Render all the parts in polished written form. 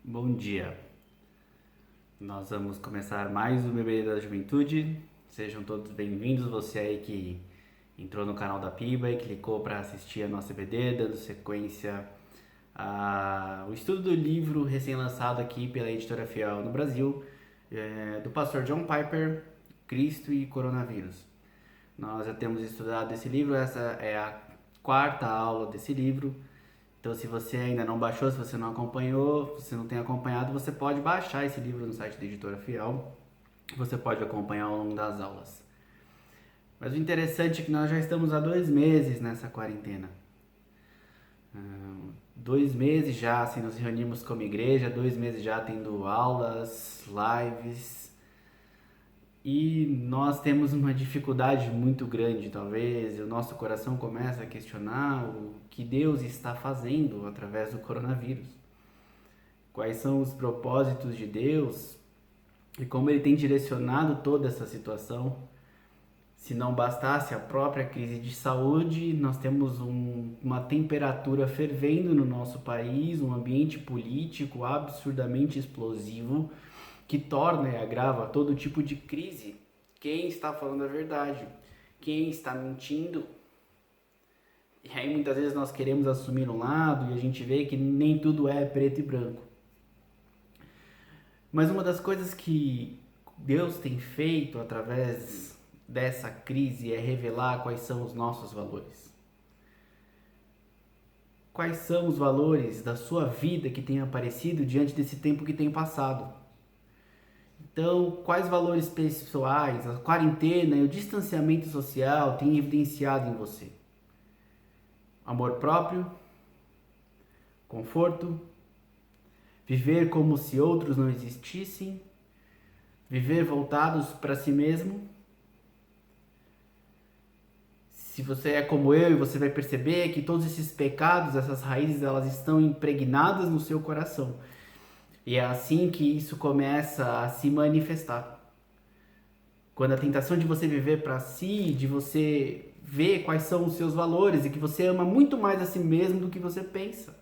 Bom dia. Nós vamos começar mais o Bebê da Juventude. Sejam todos bem-vindos. Você aí que entrou no canal da Piba e clicou para assistir a nossa EBD, dando sequência ao estudo do livro recém-lançado aqui pela Editora Fiel no Brasil, do pastor John Piper, Cristo e Coronavírus. Nós já temos estudado esse livro, essa é a quarta aula desse livro. Então, se você ainda não baixou, se você não acompanhou, se você não tem acompanhado, você pode baixar esse livro no site da Editora Fiel. Você pode acompanhar ao longo das aulas. Mas o interessante é que nós já estamos há 2 meses nessa quarentena. 2 meses já, assim, nos reunimos como igreja, 2 meses já tendo aulas, lives. E nós temos uma dificuldade muito grande, talvez, e o nosso coração começa a questionar o que Deus está fazendo através do coronavírus. Quais são os propósitos de Deus e como Ele tem direcionado toda essa situação. Se não bastasse a própria crise de saúde, nós temos uma temperatura fervendo no nosso país, um ambiente político absurdamente explosivo, que torna e agrava todo tipo de crise. Quem está falando a verdade? Quem está mentindo? E aí muitas vezes nós queremos assumir um lado e a gente vê que nem tudo é preto e branco. Mas uma das coisas que Deus tem feito através dessa crise é revelar quais são os nossos valores. Quais são os valores da sua vida que têm aparecido diante desse tempo que tem passado? Então, quais valores pessoais, a quarentena e o distanciamento social têm evidenciado em você? Amor próprio? Conforto? Viver como se outros não existissem? Viver voltados para si mesmo? Se você é como eu, você vai perceber que todos esses pecados, essas raízes, elas estão impregnadas no seu coração. E é assim que isso começa a se manifestar. Quando a tentação de você viver para si, de você ver quais são os seus valores e que você ama muito mais a si mesmo do que você pensa.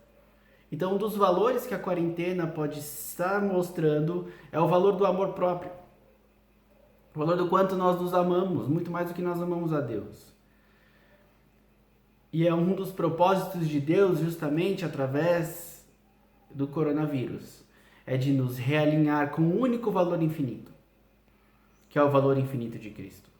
Então, um dos valores que a quarentena pode estar mostrando é o valor do amor próprio. O valor do quanto nós nos amamos, muito mais do que nós amamos a Deus. E é um dos propósitos de Deus justamente através do coronavírus. É de nos realinhar com um único valor infinito, que é o valor infinito de Cristo.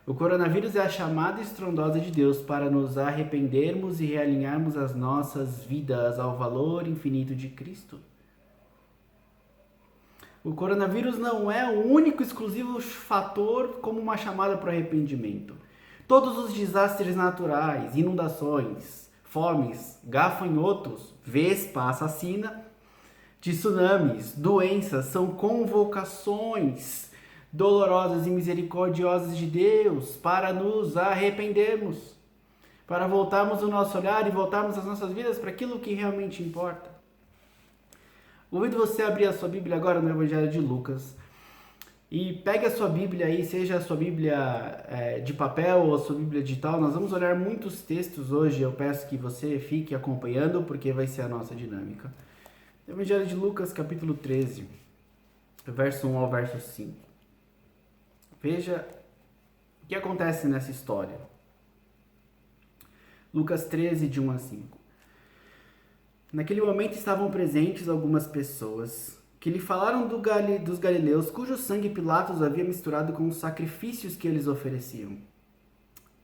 O coronavírus é a chamada estrondosa de Deus para nos arrependermos e realinharmos as nossas vidas ao valor infinito de Cristo. O coronavírus não é o único exclusivo fator como uma chamada para o arrependimento. Todos os desastres naturais, inundações, fomes, gafanhotos, vespa assassina, tsunamis, doenças são convocações dolorosas e misericordiosas de Deus para nos arrependermos, para voltarmos o nosso olhar e voltarmos as nossas vidas para aquilo que realmente importa. Convido você a abrir a sua Bíblia agora no Evangelho de Lucas e pegue a sua Bíblia aí, seja a sua Bíblia de papel ou a sua Bíblia digital. Nós vamos olhar muitos textos hoje, eu peço que você fique acompanhando porque vai ser a nossa dinâmica. Evangelho de Lucas, capítulo 13, verso 1 ao verso 5. Veja o que acontece nessa história. Lucas 13, de 1 a 5. Naquele momento estavam presentes algumas pessoas que lhe falaram dos galileus, cujo sangue Pilatos havia misturado com os sacrifícios que eles ofereciam.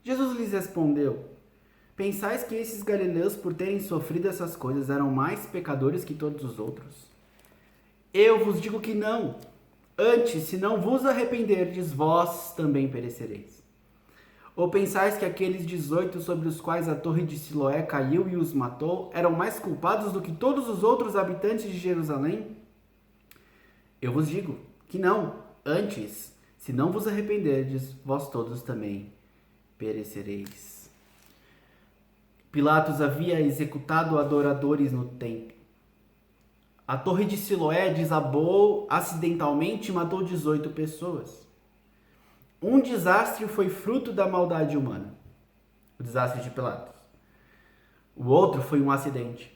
Jesus lhes respondeu: pensais que esses galileus, por terem sofrido essas coisas, eram mais pecadores que todos os outros? Eu vos digo que não. Antes, se não vos arrependerdes, vós também perecereis. Ou pensais que aqueles 18 sobre os quais a torre de Siloé caiu e os matou, eram mais culpados do que todos os outros habitantes de Jerusalém? Eu vos digo que não. Antes, se não vos arrependerdes, vós todos também perecereis. Pilatos havia executado adoradores no templo. A torre de Siloé desabou acidentalmente e matou 18 pessoas. Um desastre foi fruto da maldade humana, o desastre de Pilatos. O outro foi um acidente.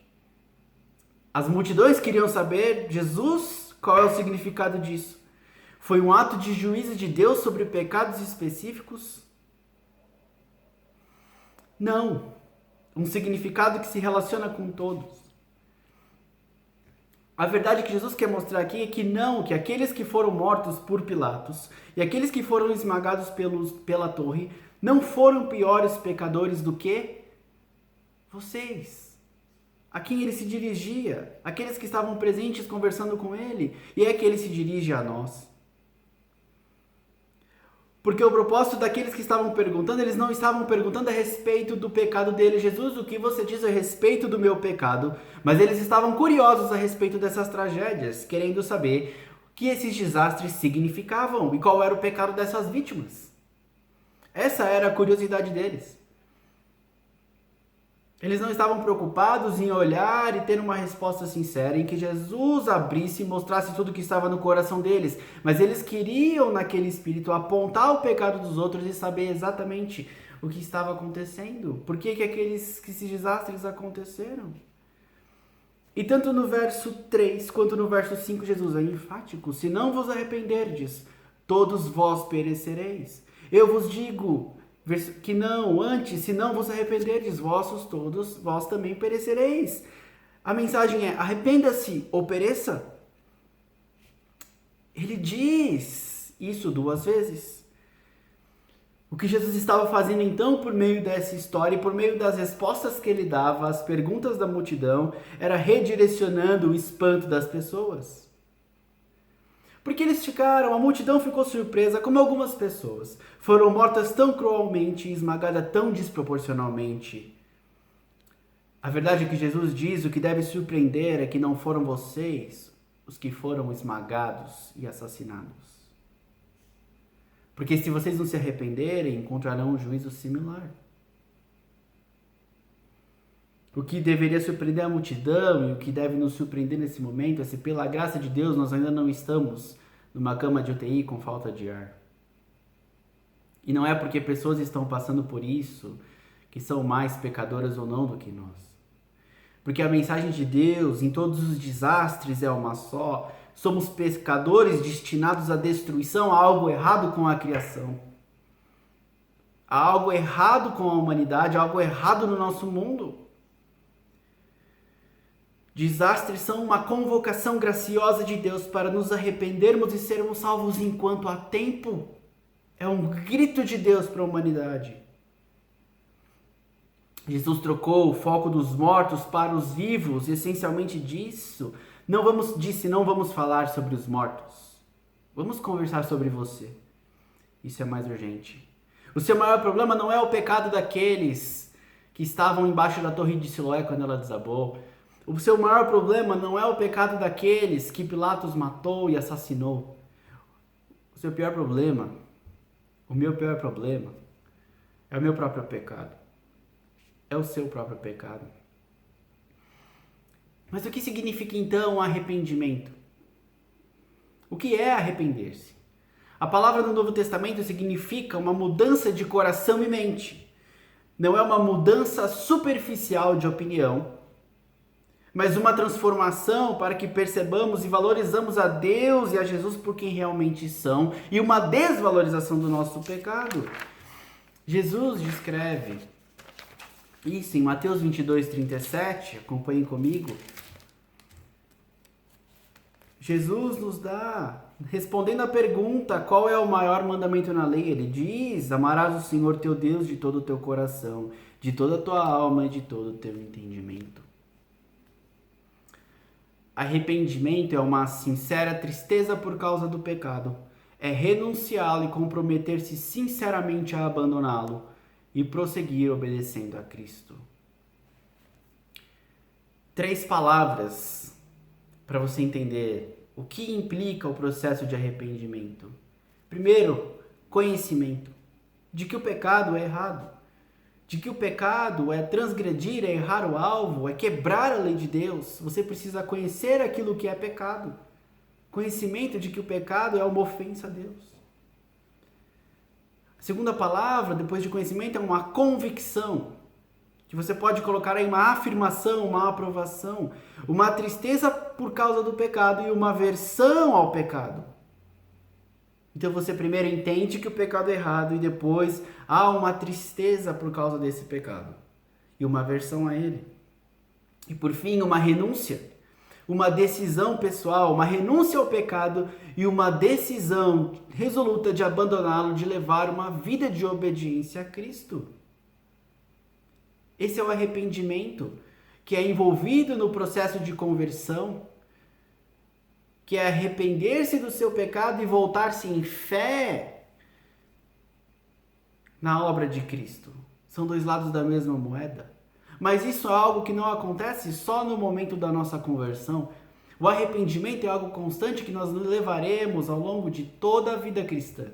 As multidões queriam saber, Jesus, qual é o significado disso? Foi um ato de juízo de Deus sobre pecados específicos? Não. Um significado que se relaciona com todos. A verdade que Jesus quer mostrar aqui é que não, que aqueles que foram mortos por Pilatos e aqueles que foram esmagados pela torre não foram piores pecadores do que vocês. A quem ele se dirigia, aqueles que estavam presentes conversando com ele, e é que ele se dirige a nós. Porque o propósito daqueles que estavam perguntando, eles não estavam perguntando a respeito do pecado dele. Jesus, o que você diz a respeito do meu pecado? Mas eles estavam curiosos a respeito dessas tragédias, querendo saber o que esses desastres significavam e qual era o pecado dessas vítimas. Essa era a curiosidade deles. Eles não estavam preocupados em olhar e ter uma resposta sincera, em que Jesus abrisse e mostrasse tudo que estava no coração deles. Mas eles queriam, naquele espírito, apontar o pecado dos outros e saber exatamente o que estava acontecendo. Por que esses desastres aconteceram? E tanto no verso 3 quanto no verso 5, Jesus é enfático. Se não vos arrependerdes, todos vós perecereis. Eu vos digo que não, antes, se não vos arrependerdes, todos vós também perecereis. A mensagem é: arrependa-se ou pereça. Ele diz isso 2 vezes. O que Jesus estava fazendo então, por meio dessa história e por meio das respostas que ele dava às perguntas da multidão, era redirecionando o espanto das pessoas. Porque a multidão ficou surpresa como algumas pessoas foram mortas tão cruelmente e esmagadas tão desproporcionalmente. A verdade é que Jesus diz: o que deve surpreender é que não foram vocês os que foram esmagados e assassinados. Porque se vocês não se arrependerem, encontrarão um juízo similar. O que deveria surpreender a multidão e o que deve nos surpreender nesse momento é se, pela graça de Deus, nós ainda não estamos numa cama de UTI com falta de ar. E não é porque pessoas estão passando por isso que são mais pecadoras ou não do que nós. Porque a mensagem de Deus em todos os desastres é uma só. Somos pecadores destinados à destruição. Há algo errado com a criação. Há algo errado com a humanidade, há algo errado no nosso mundo. Desastres são uma convocação graciosa de Deus para nos arrependermos e sermos salvos enquanto há tempo. É um grito de Deus para a humanidade. Jesus trocou o foco dos mortos para os vivos, e essencialmente disse, não vamos falar sobre os mortos. Vamos conversar sobre você. Isso é mais urgente. O seu maior problema não é o pecado daqueles que estavam embaixo da torre de Siloé quando ela desabou. O seu maior problema não é o pecado daqueles que Pilatos matou e assassinou. O seu pior problema, o meu pior problema, é o meu próprio pecado. É o seu próprio pecado. Mas o que significa então arrependimento? O que é arrepender-se? A palavra no Novo Testamento significa uma mudança de coração e mente. Não é uma mudança superficial de opinião, mas uma transformação para que percebamos e valorizamos a Deus e a Jesus por quem realmente são, e uma desvalorização do nosso pecado. Jesus descreve isso em Mateus 22:37, acompanhem comigo. Jesus nos dá, respondendo à pergunta, qual é o maior mandamento na lei? Ele diz: amarás o Senhor teu Deus de todo o teu coração, de toda a tua alma e de todo o teu entendimento. Arrependimento é uma sincera tristeza por causa do pecado. É renunciá-lo e comprometer-se sinceramente a abandoná-lo e prosseguir obedecendo a Cristo. 3 palavras para você entender o que implica o processo de arrependimento. Primeiro, conhecimento de que o pecado é errado. De que o pecado é transgredir, é errar o alvo, é quebrar a lei de Deus. Você precisa conhecer aquilo que é pecado. Conhecimento de que o pecado é uma ofensa a Deus. A segunda palavra, depois de conhecimento, é uma convicção. que você pode colocar aí uma afirmação, uma aprovação, uma tristeza por causa do pecado e uma aversão ao pecado. Então você primeiro entende que o pecado é errado e depois há uma tristeza por causa desse pecado e uma aversão a ele. E por fim, uma renúncia, uma decisão pessoal, uma renúncia ao pecado e uma decisão resoluta de abandoná-lo, de levar uma vida de obediência a Cristo. Esse é o arrependimento que é envolvido no processo de conversão, que é arrepender-se do seu pecado e voltar-se em fé na obra de Cristo. São dois lados da mesma moeda. Mas isso é algo que não acontece só no momento da nossa conversão. O arrependimento é algo constante que nós levaremos ao longo de toda a vida cristã.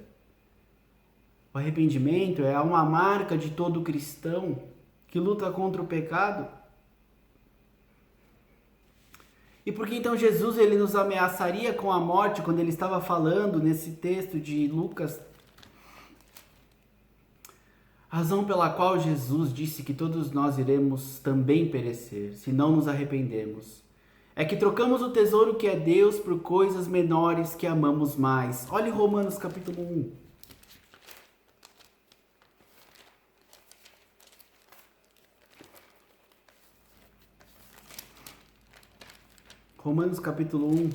O arrependimento é uma marca de todo cristão que luta contra o pecado. E por que então Jesus ele nos ameaçaria com a morte quando ele estava falando nesse texto de Lucas? A razão pela qual Jesus disse que todos nós iremos também perecer, se não nos arrependermos, é que trocamos o tesouro que é Deus por coisas menores que amamos mais. Olhe Romanos capítulo 1. Romanos capítulo 1.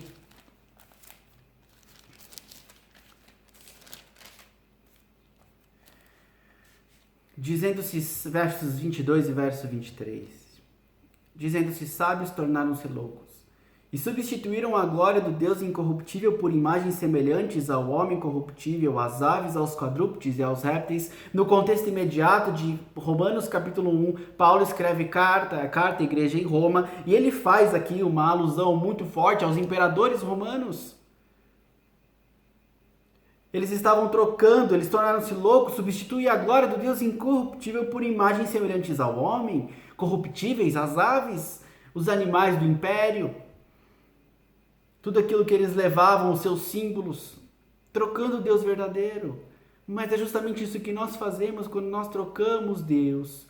Dizendo-se, versos 22 e verso 23. Dizendo-se sábios, tornaram-se loucos. E substituíram a glória do Deus incorruptível por imagens semelhantes ao homem corruptível, às aves, aos quadrúpedes e aos répteis. No contexto imediato de Romanos capítulo 1, Paulo escreve carta à igreja em Roma, e ele faz aqui uma alusão muito forte aos imperadores romanos. Eles estavam trocando, eles tornaram-se loucos, substituem a glória do Deus incorruptível por imagens semelhantes ao homem, corruptíveis, às aves, os animais do império. Tudo aquilo que eles levavam, os seus símbolos, trocando o Deus verdadeiro. Mas é justamente isso que nós fazemos quando nós trocamos Deus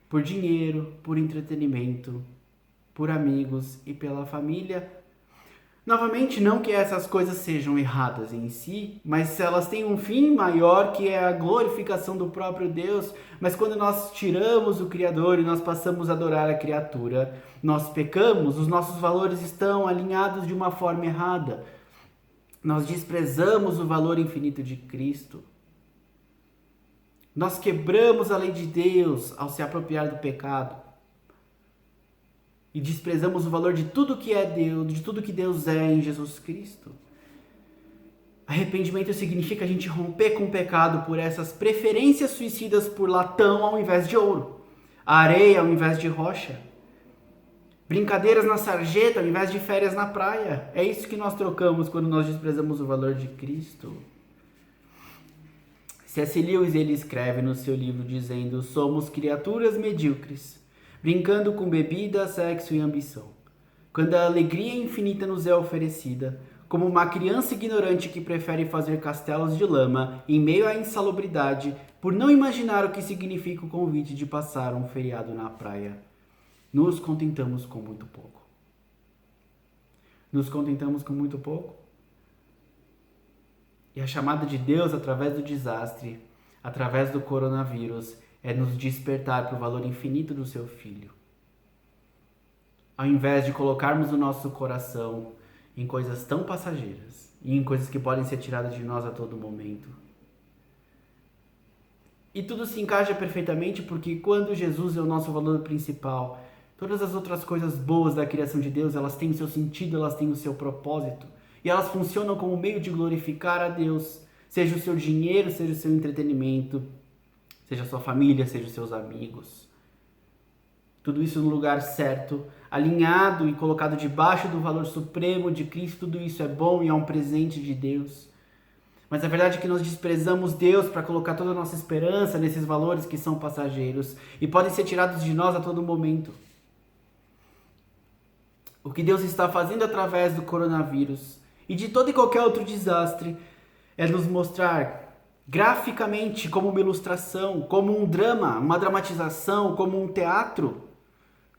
por dinheiro, por entretenimento, por amigos e pela família. Novamente, não que essas coisas sejam erradas em si, mas elas têm um fim maior que é a glorificação do próprio Deus. Mas quando nós tiramos o Criador e nós passamos a adorar a criatura, nós pecamos, os nossos valores estão alinhados de uma forma errada. Nós desprezamos o valor infinito de Cristo. Nós quebramos a lei de Deus ao se apropriar do pecado. E desprezamos o valor de tudo que é Deus, de tudo que Deus é em Jesus Cristo. Arrependimento significa a gente romper com o pecado por essas preferências suicidas por latão ao invés de ouro, areia ao invés de rocha, brincadeiras na sarjeta ao invés de férias na praia. É isso que nós trocamos quando nós desprezamos o valor de Cristo. C.S. Lewis ele escreve no seu livro dizendo: somos criaturas medíocres, brincando com bebida, sexo e ambição. Quando a alegria infinita nos é oferecida, como uma criança ignorante que prefere fazer castelos de lama em meio à insalubridade, por não imaginar o que significa o convite de passar um feriado na praia, nos contentamos com muito pouco. Nos contentamos com muito pouco? E a chamada de Deus através do desastre, através do coronavírus, é nos despertar para o valor infinito do seu Filho. Ao invés de colocarmos o nosso coração em coisas tão passageiras e em coisas que podem ser tiradas de nós a todo momento. E tudo se encaixa perfeitamente porque quando Jesus é o nosso valor principal, todas as outras coisas boas da criação de Deus, elas têm o seu sentido, elas têm o seu propósito. E elas funcionam como meio de glorificar a Deus, seja o seu dinheiro, seja o seu entretenimento, seja a sua família, seja os seus amigos. Tudo isso no lugar certo, alinhado e colocado debaixo do valor supremo de Cristo. Tudo isso é bom e é um presente de Deus. Mas a verdade é que nós desprezamos Deus para colocar toda a nossa esperança nesses valores que são passageiros e podem ser tirados de nós a todo momento. O que Deus está fazendo através do coronavírus e de todo e qualquer outro desastre é nos mostrar graficamente, como uma ilustração, como um drama, uma dramatização, como um teatro,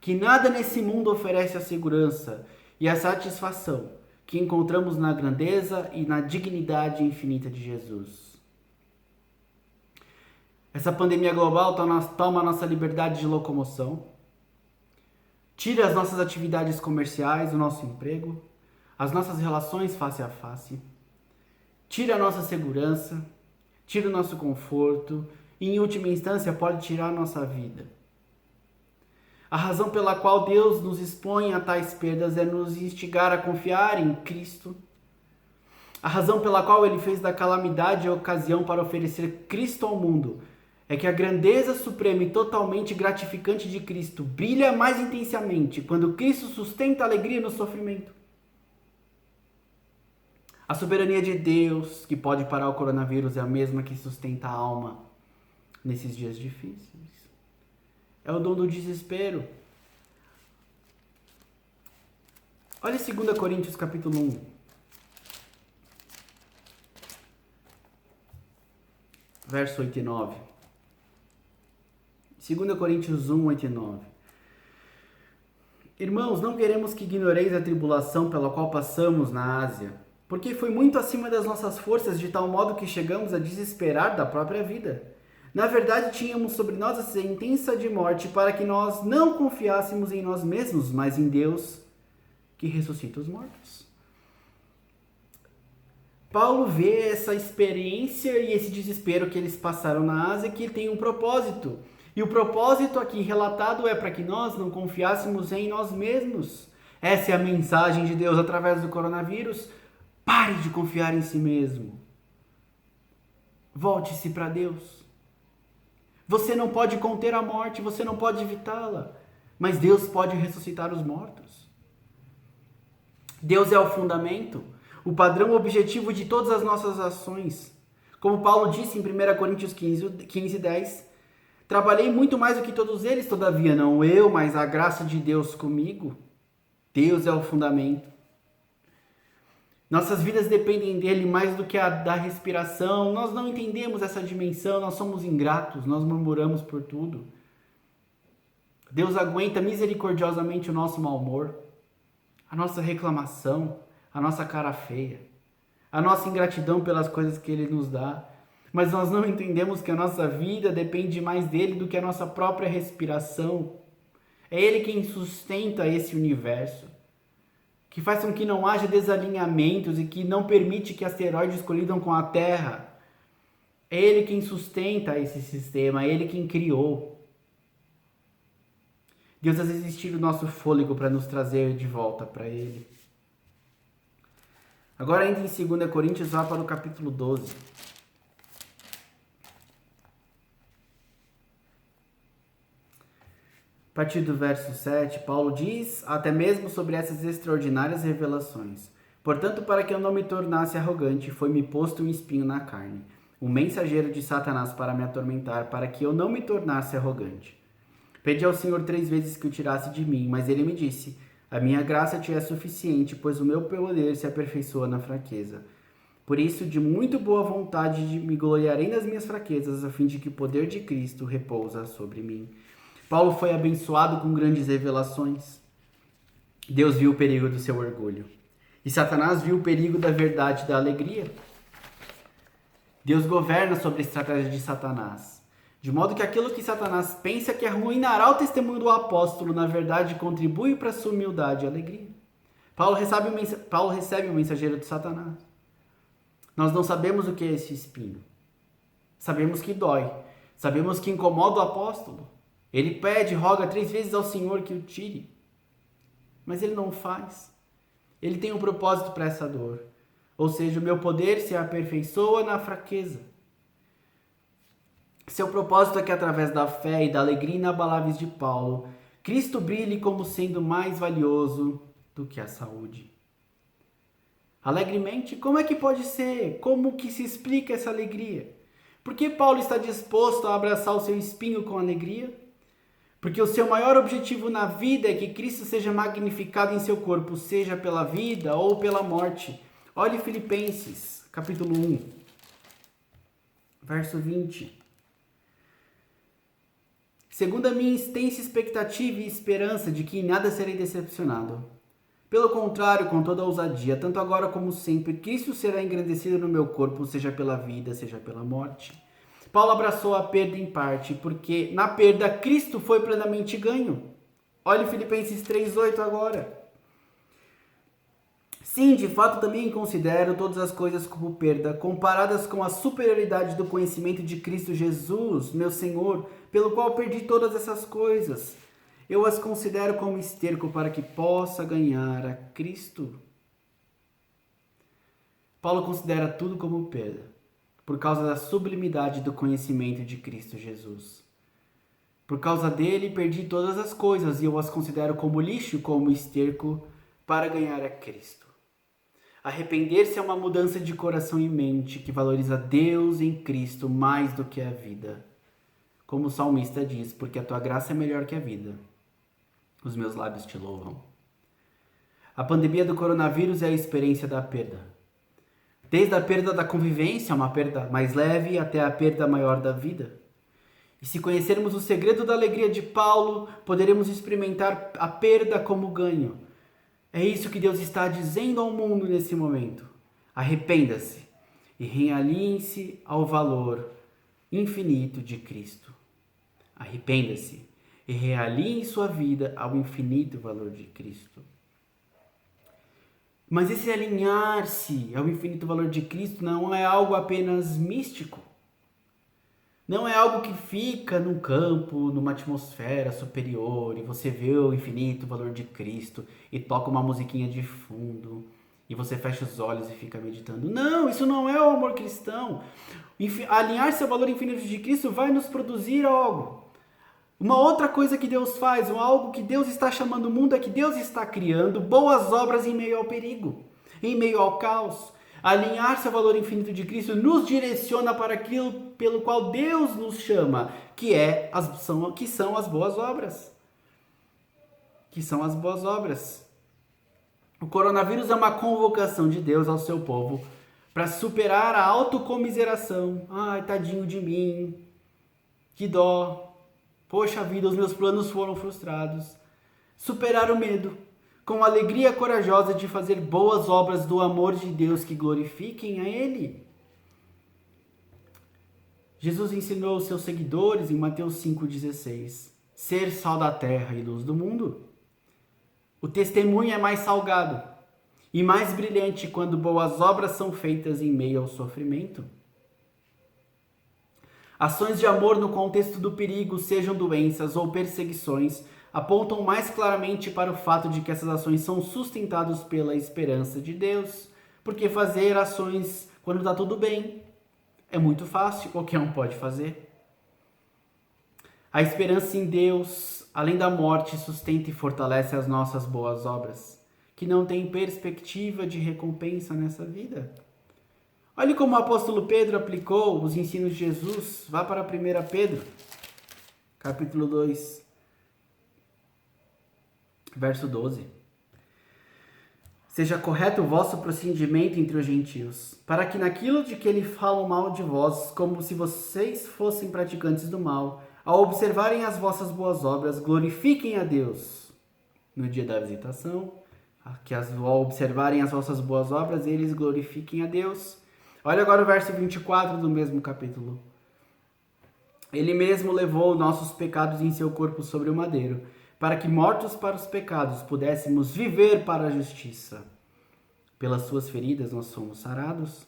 que nada nesse mundo oferece a segurança e a satisfação que encontramos na grandeza e na dignidade infinita de Jesus. Essa pandemia global toma a nossa liberdade de locomoção, tira as nossas atividades comerciais, o nosso emprego, as nossas relações face a face, tira a nossa segurança, tira o nosso conforto e, em última instância, pode tirar a nossa vida. A razão pela qual Deus nos expõe a tais perdas é nos instigar a confiar em Cristo. A razão pela qual Ele fez da calamidade a ocasião para oferecer Cristo ao mundo é que a grandeza suprema e totalmente gratificante de Cristo brilha mais intensamente quando Cristo sustenta a alegria no sofrimento. A soberania de Deus, que pode parar o coronavírus, é a mesma que sustenta a alma nesses dias difíceis. É o dom do desespero. Olha 2 Coríntios capítulo 1. Verso 8 e 9. 2 Coríntios 1, 8 e 9. Irmãos, não queremos que ignoreis a tribulação pela qual passamos na Ásia, porque foi muito acima das nossas forças, de tal modo que chegamos a desesperar da própria vida. Na verdade, tínhamos sobre nós a sentença de morte para que nós não confiássemos em nós mesmos, mas em Deus, que ressuscita os mortos. Paulo vê essa experiência e esse desespero que eles passaram na Ásia, que tem um propósito. E o propósito aqui relatado é para que nós não confiássemos em nós mesmos. Essa é a mensagem de Deus através do coronavírus. Pare de confiar em si mesmo. Volte-se para Deus. Você não pode conter a morte, você não pode evitá-la, mas Deus pode ressuscitar os mortos. Deus é o fundamento, o padrão objetivo de todas as nossas ações. Como Paulo disse em 1 Coríntios 15, 10, trabalhei muito mais do que todos eles, todavia não eu, mas a graça de Deus comigo. Deus é o fundamento. Nossas vidas dependem dele mais do que a da respiração. Nós não entendemos essa dimensão, nós somos ingratos, nós murmuramos por tudo. Deus aguenta misericordiosamente o nosso mau humor, a nossa reclamação, a nossa cara feia, a nossa ingratidão pelas coisas que ele nos dá. Mas nós não entendemos que a nossa vida depende mais dele do que a nossa própria respiração. É ele quem sustenta esse universo, que faz com que não haja desalinhamentos e que não permite que asteroides colidam com a Terra. É ele quem sustenta esse sistema, é ele quem criou. Deus às vezes tira o nosso fôlego para nos trazer de volta para ele. Agora, ainda em 2 Coríntios, vá para o capítulo 12. A partir do verso 7, Paulo diz, até mesmo sobre essas extraordinárias revelações: portanto, para que eu não me tornasse arrogante, foi-me posto um espinho na carne, um mensageiro de Satanás para me atormentar, para que eu não me tornasse arrogante. Pedi ao Senhor 3 vezes que o tirasse de mim, mas ele me disse: a minha graça te é suficiente, pois o meu poder se aperfeiçoa na fraqueza. Por isso, de muito boa vontade me gloriarei nas minhas fraquezas, a fim de que o poder de Cristo repousa sobre mim. Paulo foi abençoado com grandes revelações. Deus viu o perigo do seu orgulho. E Satanás viu o perigo da verdade e da alegria. Deus governa sobre a estratégia de Satanás, de modo que aquilo que Satanás pensa que arruinará o testemunho do apóstolo, na verdade, contribui para a sua humildade e alegria. Paulo recebe o mensageiro de Satanás. Nós não sabemos o que é esse espinho. Sabemos que dói. Sabemos que incomoda o apóstolo. Ele pede, roga 3 vezes ao Senhor que o tire. Mas ele não o faz. Ele tem um propósito para essa dor. Ou seja, o meu poder se aperfeiçoa na fraqueza. Seu propósito é que, através da fé e da alegria inabaláveis de Paulo, Cristo brilhe como sendo mais valioso do que a saúde. Alegremente, como é que pode ser? Como que se explica essa alegria? Por que Paulo está disposto a abraçar o seu espinho com alegria? Porque o seu maior objetivo na vida é que Cristo seja magnificado em seu corpo, seja pela vida ou pela morte. Olhe Filipenses, capítulo 1, Verso 20. Segundo a minha extensa expectativa e esperança de que em nada serei decepcionado. Pelo contrário, com toda a ousadia, tanto agora como sempre, Cristo será engrandecido no meu corpo, seja pela vida, seja pela morte. Paulo abraçou a perda em parte, porque na perda Cristo foi plenamente ganho. Olhe Filipenses 3,8 agora. Sim, de fato também considero todas as coisas como perda, comparadas com a superioridade do conhecimento de Cristo Jesus, meu Senhor, pelo qual perdi todas essas coisas. Eu as considero como esterco para que possa ganhar a Cristo. Paulo considera tudo como perda, por causa da sublimidade do conhecimento de Cristo Jesus. Por causa dele, perdi todas as coisas e eu as considero como lixo, como esterco, para ganhar a Cristo. Arrepender-se é uma mudança de coração e mente que valoriza Deus em Cristo mais do que a vida. Como o salmista diz, porque a tua graça é melhor que a vida. Os meus lábios te louvam. A pandemia do coronavírus é a experiência da perda. Desde a perda da convivência, uma perda mais leve, até a perda maior da vida. E se conhecermos o segredo da alegria de Paulo, poderemos experimentar a perda como ganho. É isso que Deus está dizendo ao mundo nesse momento. Arrependa-se e realinhe-se ao valor infinito de Cristo. Arrependa-se e realinhe sua vida ao infinito valor de Cristo. Mas esse alinhar-se ao infinito valor de Cristo não é algo apenas místico. Não é algo que fica num campo, numa atmosfera superior e você vê o infinito valor de Cristo e toca uma musiquinha de fundo e você fecha os olhos e fica meditando. Não, isso não é o amor cristão. Alinhar-se ao valor infinito de Cristo vai nos produzir algo. Uma outra coisa que Deus faz, algo que Deus está chamando o mundo, é que Deus está criando boas obras em meio ao perigo, em meio ao caos. Alinhar-se ao valor infinito de Cristo nos direciona para aquilo pelo qual Deus nos chama, que são as boas obras. Que são as boas obras. O coronavírus é uma convocação de Deus ao seu povo para superar a autocomiseração. Ai, tadinho de mim, que dó. Poxa vida, os meus planos foram frustrados. Superar o medo, com a alegria corajosa de fazer boas obras do amor de Deus que glorifiquem a Ele. Jesus ensinou aos seus seguidores em Mateus 5,16, ser sal da terra e luz do mundo. O testemunho é mais salgado e mais brilhante quando boas obras são feitas em meio ao sofrimento. Ações de amor no contexto do perigo, sejam doenças ou perseguições, apontam mais claramente para o fato de que essas ações são sustentadas pela esperança de Deus. Porque fazer ações quando está tudo bem é muito fácil, qualquer um pode fazer. A esperança em Deus, além da morte, sustenta e fortalece as nossas boas obras, que não têm perspectiva de recompensa nessa vida. Olhe como o apóstolo Pedro aplicou os ensinos de Jesus. Vá para 1 Pedro, capítulo 2, verso 12. Seja correto o vosso procedimento entre os gentios, para que naquilo de que ele fala mal de vós, como se vocês fossem praticantes do mal, ao observarem as vossas boas obras, glorifiquem a Deus no dia da visitação, ao observarem as vossas boas obras, eles glorifiquem a Deus. Olha agora o verso 24 do mesmo capítulo. Ele mesmo levou nossos pecados em seu corpo sobre o madeiro, para que, mortos para os pecados, pudéssemos viver para a justiça. Pelas suas feridas nós somos sarados.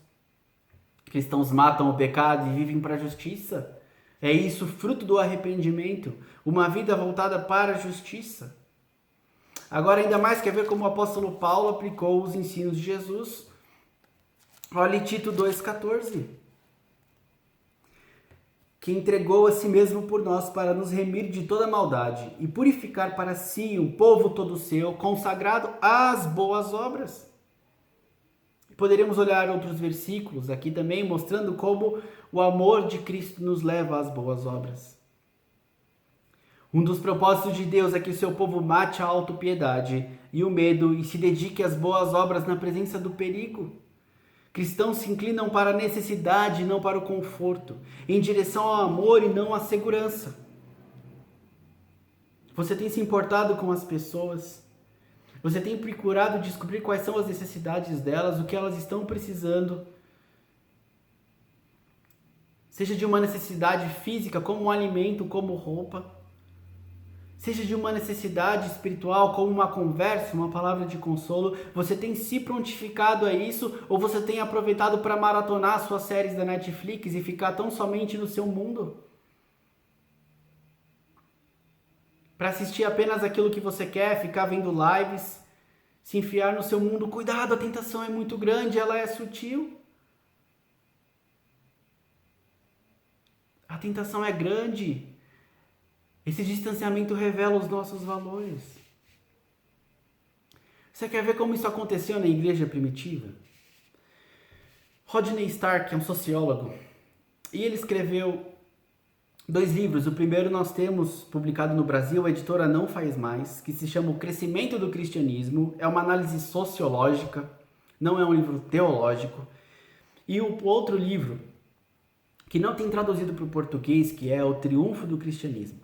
Cristãos matam o pecado e vivem para a justiça. É isso, fruto do arrependimento, uma vida voltada para a justiça. Agora, ainda mais, quer ver como o apóstolo Paulo aplicou os ensinos de Jesus? Olhe Tito 2,14. Que entregou a si mesmo por nós para nos remir de toda maldade e purificar para si um povo todo seu, consagrado às boas obras. Poderíamos olhar outros versículos aqui também, mostrando como o amor de Cristo nos leva às boas obras. Um dos propósitos de Deus é que o seu povo mate a autopiedade e o medo e se dedique às boas obras na presença do perigo. Cristãos se inclinam para a necessidade e não para o conforto, em direção ao amor e não à segurança. Você tem se importado com as pessoas? Você tem procurado descobrir quais são as necessidades delas, o que elas estão precisando? Seja de uma necessidade física, como um alimento, como roupa. Seja de uma necessidade espiritual, como uma conversa, uma palavra de consolo. Você tem se prontificado a isso ou você tem aproveitado para maratonar suas séries da Netflix e ficar tão somente no seu mundo? Para assistir apenas aquilo que você quer, ficar vendo lives, se enfiar no seu mundo. Cuidado, a tentação é muito grande, ela é sutil. A tentação é grande. Esse distanciamento revela os nossos valores. Você quer ver como isso aconteceu na igreja primitiva? Rodney Stark é um sociólogo e ele escreveu 2 livros. O primeiro nós temos publicado no Brasil, a editora Não Faz Mais, que se chama O Crescimento do Cristianismo. É uma análise sociológica, não é um livro teológico. E o outro livro, que não tem traduzido para o português, que é O Triunfo do Cristianismo.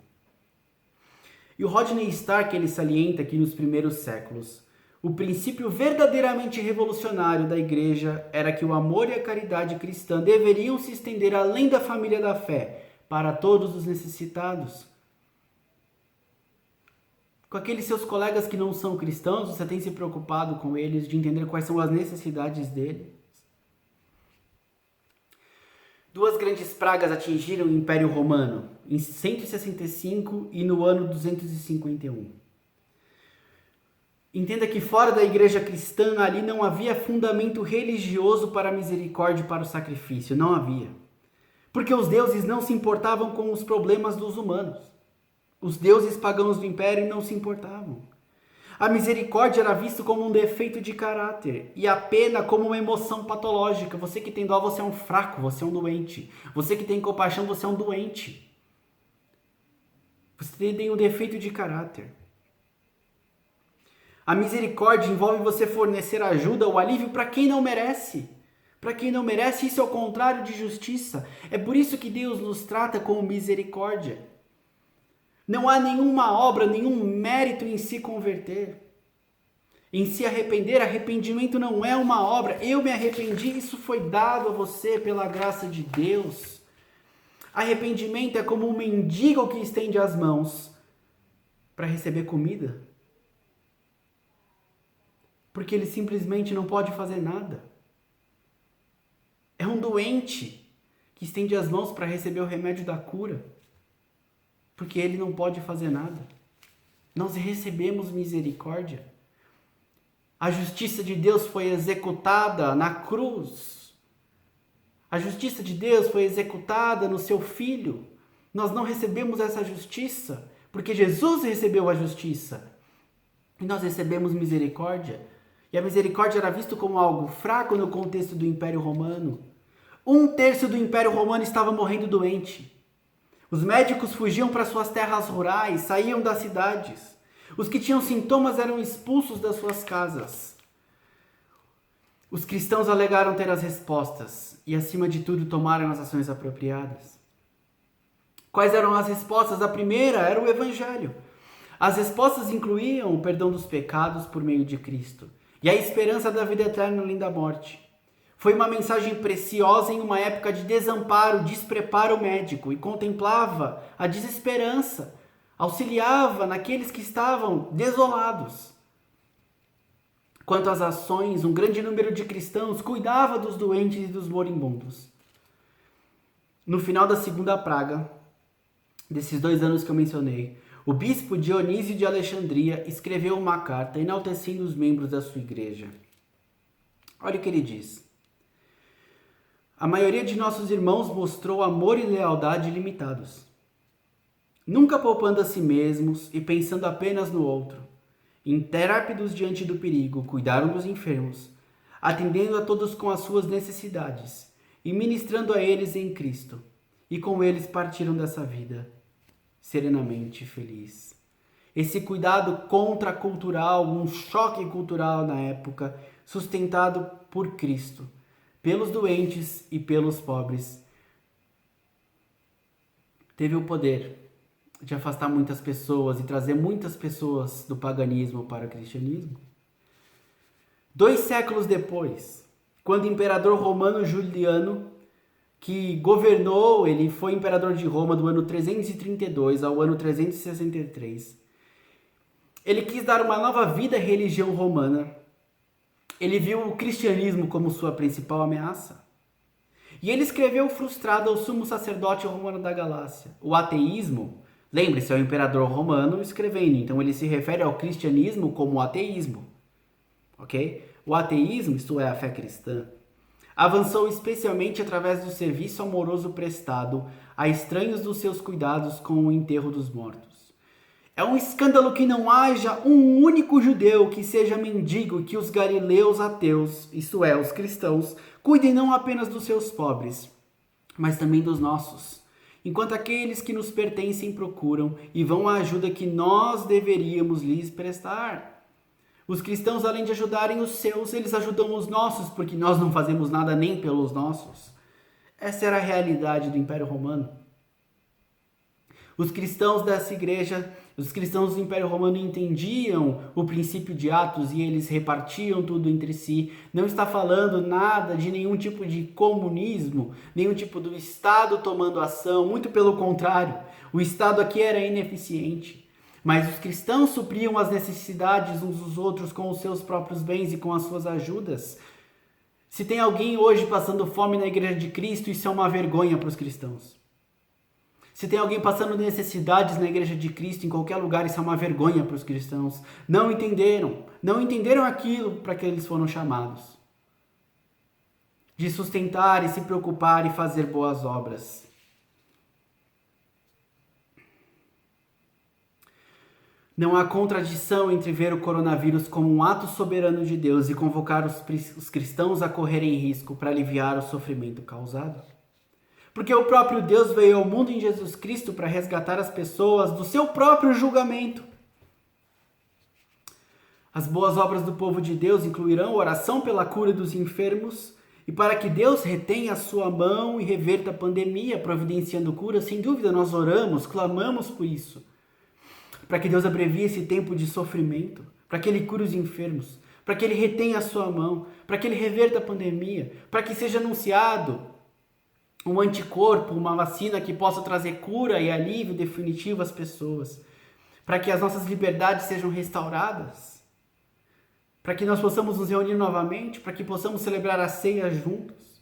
E o Rodney Stark, ele salienta que nos primeiros séculos, o princípio verdadeiramente revolucionário da igreja era que o amor e a caridade cristã deveriam se estender além da família da fé, para todos os necessitados. Com aqueles seus colegas que não são cristãos, você tem se preocupado com eles, de entender quais são as necessidades deles? 2 grandes pragas atingiram o Império Romano, em 165 e no ano 251. Entenda que fora da igreja cristã, ali não havia fundamento religioso para a misericórdia e para o sacrifício, não havia. Porque os deuses não se importavam com os problemas dos humanos. Os deuses pagãos do império não se importavam. A misericórdia era vista como um defeito de caráter e a pena como uma emoção patológica. Você que tem dó, você é um fraco, você é um doente. Você que tem compaixão, você é um doente. Você tem um defeito de caráter. A misericórdia envolve você fornecer ajuda ou alívio para quem não merece. Para quem não merece, isso é o contrário de justiça. É por isso que Deus nos trata com misericórdia. Não há nenhuma obra, nenhum mérito em se converter. Em se arrepender, arrependimento não é uma obra. Eu me arrependi, isso foi dado a você pela graça de Deus. Arrependimento é como um mendigo que estende as mãos para receber comida. Porque ele simplesmente não pode fazer nada. É um doente que estende as mãos para receber o remédio da cura, porque ele não pode fazer nada. Nós recebemos misericórdia. A justiça de Deus foi executada na cruz. A justiça de Deus foi executada no seu Filho. Nós não recebemos essa justiça, porque Jesus recebeu a justiça. E nós recebemos misericórdia. E a misericórdia era vista como algo fraco no contexto do Império Romano. 1/3 do Império Romano estava morrendo doente. Os médicos fugiam para suas terras rurais, saíam das cidades. Os que tinham sintomas eram expulsos das suas casas. Os cristãos alegaram ter as respostas e, acima de tudo, tomaram as ações apropriadas. Quais eram as respostas? A primeira era o Evangelho. As respostas incluíam o perdão dos pecados por meio de Cristo e a esperança da vida eterna além da morte. Foi uma mensagem preciosa em uma época de desamparo, despreparo médico, e contemplava a desesperança, auxiliava naqueles que estavam desolados. Quanto às ações, um grande número de cristãos cuidava dos doentes e dos moribundos. No final da segunda praga, desses 2 anos que eu mencionei, o bispo Dionísio de Alexandria escreveu uma carta enaltecendo os membros da sua igreja. Olha o que ele diz. A maioria de nossos irmãos mostrou amor e lealdade ilimitados, nunca poupando a si mesmos e pensando apenas no outro. Intrépidos diante do perigo, cuidaram dos enfermos, atendendo a todos com as suas necessidades e ministrando a eles em Cristo. E com eles partiram dessa vida, serenamente feliz. Esse cuidado contracultural, um choque cultural na época, sustentado por Cristo, pelos doentes e pelos pobres, teve o poder de afastar muitas pessoas e trazer muitas pessoas do paganismo para o cristianismo. 2 séculos depois, quando o imperador romano Juliano, que governou, ele foi imperador de Roma do ano 332 ao ano 363, ele quis dar uma nova vida à religião romana. Ele viu o cristianismo como sua principal ameaça. E ele escreveu frustrado ao sumo sacerdote romano da Galácia. O ateísmo, lembre-se, é o imperador romano escrevendo, então ele se refere ao cristianismo como ateísmo. Ok? O ateísmo, isto é, a fé cristã, avançou especialmente através do serviço amoroso prestado a estranhos dos seus cuidados com o enterro dos mortos. É um escândalo que não haja um único judeu que seja mendigo, que os galileus ateus, isto é, os cristãos, cuidem não apenas dos seus pobres, mas também dos nossos, enquanto aqueles que nos pertencem procuram e vão à ajuda que nós deveríamos lhes prestar. Os cristãos, além de ajudarem os seus, eles ajudam os nossos, porque nós não fazemos nada nem pelos nossos. Essa era a realidade do Império Romano. Os cristãos dessa igreja, os cristãos do Império Romano entendiam o princípio de Atos e eles repartiam tudo entre si. Não está falando nada de nenhum tipo de comunismo, nenhum tipo do Estado tomando ação, muito pelo contrário. O Estado aqui era ineficiente, mas os cristãos supriam as necessidades uns dos outros com os seus próprios bens e com as suas ajudas. Se tem alguém hoje passando fome na Igreja de Cristo, isso é uma vergonha para os cristãos. Se tem alguém passando necessidades na Igreja de Cristo, em qualquer lugar, isso é uma vergonha para os cristãos. Não entenderam aquilo para que eles foram chamados. De sustentar e se preocupar e fazer boas obras. Não há contradição entre ver o coronavírus como um ato soberano de Deus e convocar os cristãos a correrem risco para aliviar o sofrimento causado. Porque o próprio Deus veio ao mundo em Jesus Cristo para resgatar as pessoas do seu próprio julgamento. As boas obras do povo de Deus incluirão oração pela cura dos enfermos e para que Deus retenha a sua mão e reverta a pandemia, providenciando cura. Sem dúvida, nós oramos, clamamos por isso. Para que Deus abrevie esse tempo de sofrimento, para que Ele cure os enfermos, para que Ele retenha a sua mão, para que Ele reverta a pandemia, para que seja anunciado um anticorpo, uma vacina que possa trazer cura e alívio definitivo às pessoas, para que as nossas liberdades sejam restauradas, para que nós possamos nos reunir novamente, para que possamos celebrar a ceia juntos.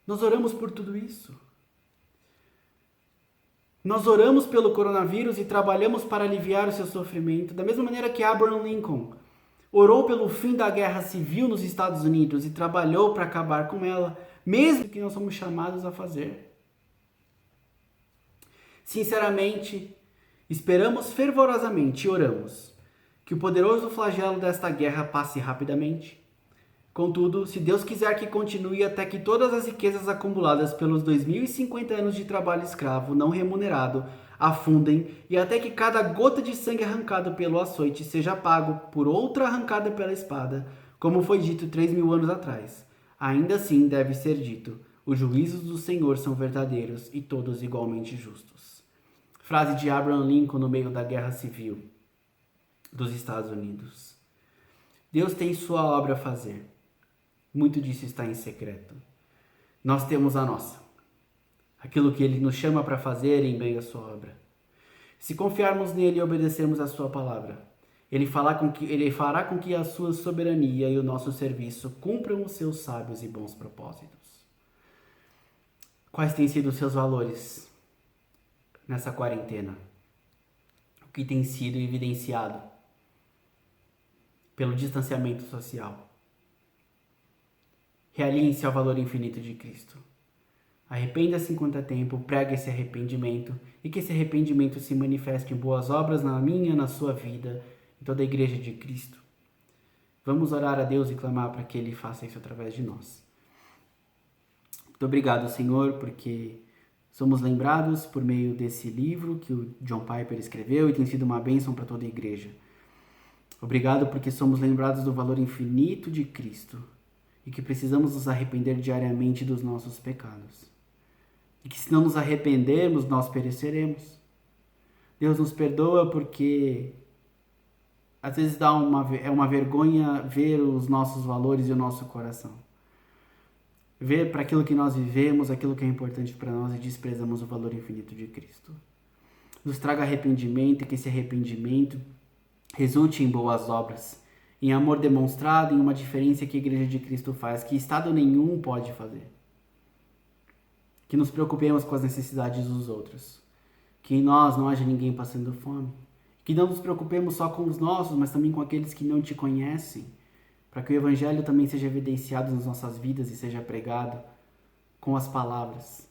Nós oramos por tudo isso. Nós oramos pelo coronavírus e trabalhamos para aliviar o seu sofrimento, da mesma maneira que Abraham Lincoln orou pelo fim da guerra civil nos Estados Unidos e trabalhou para acabar com ela, mesmo que nós somos chamados a fazer. Sinceramente, esperamos fervorosamente e oramos que o poderoso flagelo desta guerra passe rapidamente. Contudo, se Deus quiser que continue até que todas as riquezas acumuladas pelos 2050 anos de trabalho escravo não remunerado afundem e até que cada gota de sangue arrancado pelo açoite seja pago por outra arrancada pela espada, como foi dito 3.000 anos atrás. Ainda assim deve ser dito, os juízos do Senhor são verdadeiros e todos igualmente justos. Frase de Abraham Lincoln no meio da Guerra Civil dos Estados Unidos. Deus tem sua obra a fazer. Muito disso está em secreto. Nós temos a nossa. Aquilo que Ele nos chama para fazer em meio à sua obra. Se confiarmos nele e obedecermos a sua palavra, Ele fará com que a sua soberania e o nosso serviço cumpram os seus sábios e bons propósitos. Quais têm sido os seus valores nessa quarentena? O que tem sido evidenciado pelo distanciamento social? Realinhe-se ao valor infinito de Cristo. Arrependa-se enquanto é tempo, pregue esse arrependimento e que esse arrependimento se manifeste em boas obras na minha, na sua vida, em toda a Igreja de Cristo. Vamos orar a Deus e clamar para que Ele faça isso através de nós. Muito obrigado, Senhor, porque somos lembrados por meio desse livro que o John Piper escreveu e tem sido uma bênção para toda a Igreja. Obrigado porque somos lembrados do valor infinito de Cristo. e que precisamos nos arrepender diariamente dos nossos pecados. E que se não nos arrependermos, nós pereceremos. Deus nos perdoa porque às vezes é uma vergonha ver os nossos valores e o nosso coração. Ver para aquilo que nós vivemos, aquilo que é importante para nós e desprezamos o valor infinito de Cristo. Nos traga arrependimento e que esse arrependimento resulte em boas obras, em amor demonstrado, em uma diferença que a Igreja de Cristo faz, que Estado nenhum pode fazer. Que nos preocupemos com as necessidades dos outros. Que em nós não haja ninguém passando fome. Que não nos preocupemos só com os nossos, mas também com aqueles que não te conhecem, para que o Evangelho também seja evidenciado nas nossas vidas e seja pregado com as palavras.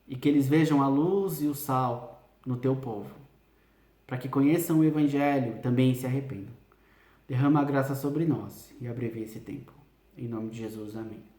E que eles vejam a luz e o sal no teu povo, para que conheçam o Evangelho e também se arrependam. Derrama a graça sobre nós e abrevia esse tempo. Em nome de Jesus, amém.